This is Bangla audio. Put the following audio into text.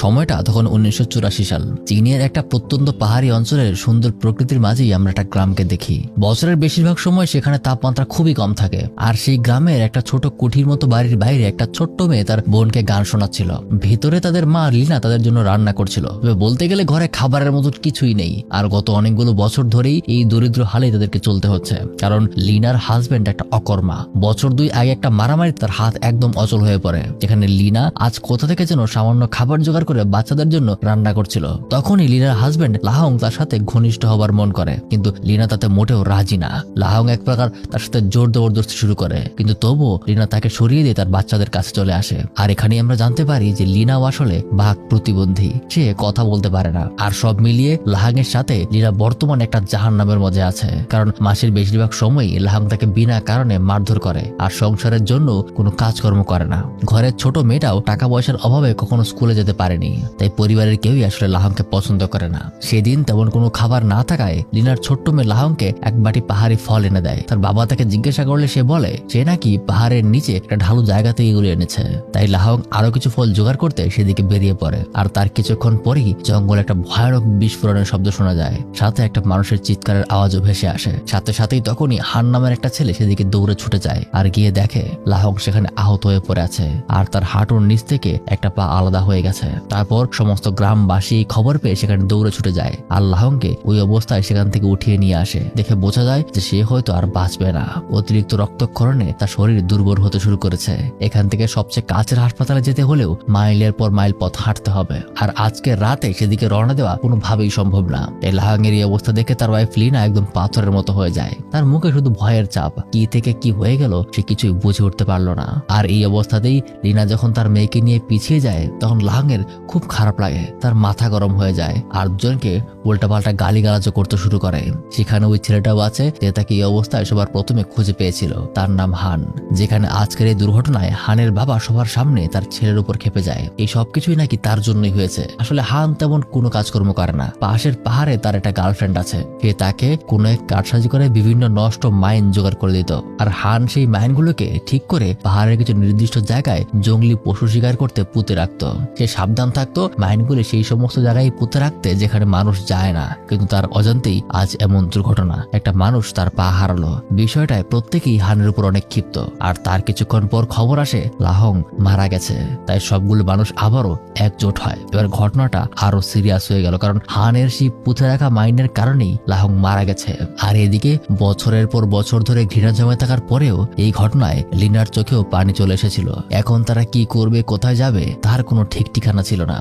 সময়টা তখন 1984 সাল। চীনের একটা প্রত্যন্ত পাহাড়ি অঞ্চলের সুন্দর প্রকৃতির মাঝেই আমরা একটা গ্রামকে দেখি। বছরের বেশিরভাগ সময় সেখানে তাপমাত্রা খুবই কম থাকে। আর সেই গ্রামের একটা ছোট কুঠির মতো বাড়ির বাইরে একটা ছোট্ট মেয়ে তার বোনকে গান শোনাচ্ছিল। ভিতরে তাদের মা লিনা তাদের জন্য রান্না করছিল। বলতে গেলে ঘরে খাবারের মতো কিছুই নেই। আর গত অনেকগুলো বছর ধরেই এই দরিদ্র হালেই তাদেরকে চলতে হচ্ছে, কারণ লিনার হাজবেন্ড একটা অকর্মা। বছর 2 আগে একটা মারামারি তার হাত একদম অচল হয়ে পড়ে, যেখানে লিনা আজ কোথা থেকে যেন সামান্য খাবার জোগাড় করে বাচ্চাদের জন্য রান্না করছিল। তখনই লিনার হাজবেন্ড লাহং তার সাথে ঘনিষ্ঠ হবার মন করে, কিন্তু লিনা তাতে মোটেও রাজি না। লাহং এক প্রকার তার সাথে জোর জবরদস্তি শুরু করে, কিন্তু তবুও লিনা তাকে সরিয়ে দিয়ে তার বাচ্চাদের কাছে চলে আসে। আর এখানেই আমরা জানতে পারি যে লিনাও আসলে বাক প্রতিবন্ধী, সে কথা বলতে পারে না। আর সব মিলিয়ে লাহাং এর সাথে লিনা বর্তমানে একটা জাহান্নামের মধ্যে আছে, কারণ মাসের বেশিরভাগ সময়ই লাহাং তাকে বিনা কারণে মারধর করে আর সংসারের জন্য কোনো কাজকর্ম করে না। ঘরের ছোট মেয়েটাও টাকা পয়সার অভাবে কখনো স্কুলে যেতে পারেনি, তাই পরিবারের কেউই আসলে লাহাংকে পছন্দ করে না। সেদিন তেমন কোনো খাবার না থাকায় লিনার ছোট্ট মেয়ে লাহাংকে এক বাটি পাহাড়ি ফল এনে দেয়। তার বাবা তাকে জিজ্ঞাসা করলে সে বলে সে নাকি পাহাড়ের নিচে একটা ঢালু জায়গা থেকে এগুলো এনেছে। তাই লাহাং আরো কিছু ফল জোগাড় করতে সেদিকে বেরিয়ে পড়ে। আর তার কিছুক্ষণ পরেই জঙ্গলে একটা ভয়ানক বিস্ফোরণের শব্দ শোনা যায়, সাথে একটা মানুষের চিৎকারের আওয়াজও ভেসে আসে। সাথে সাথেই তখনই হান নামের একটা ছেলে সেদিকে দৌড়ে ছুটে যায় আর গিয়ে দেখে লাহং সেখানে আহত হয়ে পড়ে আছে আর তার হাঁটুর নিচ থেকে একটা পা আলাদা হয়ে গেছে। তারপর সমস্ত গ্রামবাসী খবর পেয়ে সেখানে দৌড়ে ছুটে যায় আর লাহংকে ওই অবস্থায় সেখান থেকে উঠিয়ে নিয়ে আসে। দেখে বোঝা যায় যে সে হয়তো আর বাঁচবে না। অতিরিক্ত রক্তক্ষরণে তার শরীর দুর্বল হতে শুরু করেছে। এখান থেকে সবচেয়ে কাছের হাসপাতালে যেতে হলেও মাইলের পর মাইল পথ হাঁটতে হবে, আর আজকে রাতে সেদিকে রওনা দেওয়া কোনোভাবেই সম্ভব না। এই লাহাংয়ের এই অবস্থা দেখে তার ওয়াইফ লিনা একদম পাথরের মতো হয়ে যায়। তার মুখে শুধু ভয়ের চাপ, কি থেকে কি হয়ে গেল সে কিছুই বুঝে উঠতে পারলো না। আর এই অবস্থাতেই লিনা যখন তার মেয়েকে নিয়ে পিছিয়ে যায় তখন লাহাংয়ের খুব খারাপ লাগে, তার মাথা গরম হয়ে যায় আর দুজনকে উল্টাপাল্টা গালিগালাজও করতে শুরু করে। সেখানে ওই ছেলেটাও আছে যে তাকে এই অবস্থায় সবার প্রথমে খুঁজে পেয়েছিল, তার নাম হান। যেখানে আজকের এই দুর্ঘটনায় হানের বাবা সবার সামনে তার ছেলের উপর খেপে যায়। এই সবকিছুই নাকি তার জন্যই হয়েছে। আসলে হান তেমন কোনো কাজকর্ম করে না। পাশের পাহাড়ে তার একটা গার্লফ্রেন্ড আছে, সে তাকে কোনো এক কারসাজি করে বিভিন্ন নষ্ট মাইন জোগাড় করে দিত। আর হান সেই মাইনগুলোকে ঠিক করে পাহাড়ের কিছু নির্দিষ্ট জায়গায় জঙ্গলি পশু শিকার করতে পুঁতে রাখতো। সে সাবধান থাকতো মাইনগুলি সেই সমস্ত জায়গায় পুঁতে রাখতে যেখানে মানুষ যায় না, কিন্তু তার অজান্তেই আজ এমন দুর্ঘটনা, একটা মানুষ তার পা হারালো। বিষয়টায় প্রত্যেকেই হানের উপর অনেক ক্ষিপ্ত। আর তার কিছুক্ষণ পর খবর আসে লাহং মারা গেছে। তাই সবগুলো মানুষ আবারও একজোট হয়। এবার ঘটনাটা আরো সিরিয়াস হয়ে গেল, কারণ হানের সেই পুঁতে রাখা মাইনের কারণেই লাহং মারা গেছে। আর এদিকে বছরের পর বছর ধরে ঘৃণা জমে থাকার পরেও এই ঘটনায় লিনার চোখেও পানি চলে এসেছিল। এখন তারা কি করবে, কোথায় যাবে তার কোনো ঠিক ঠিকানা ছিল না।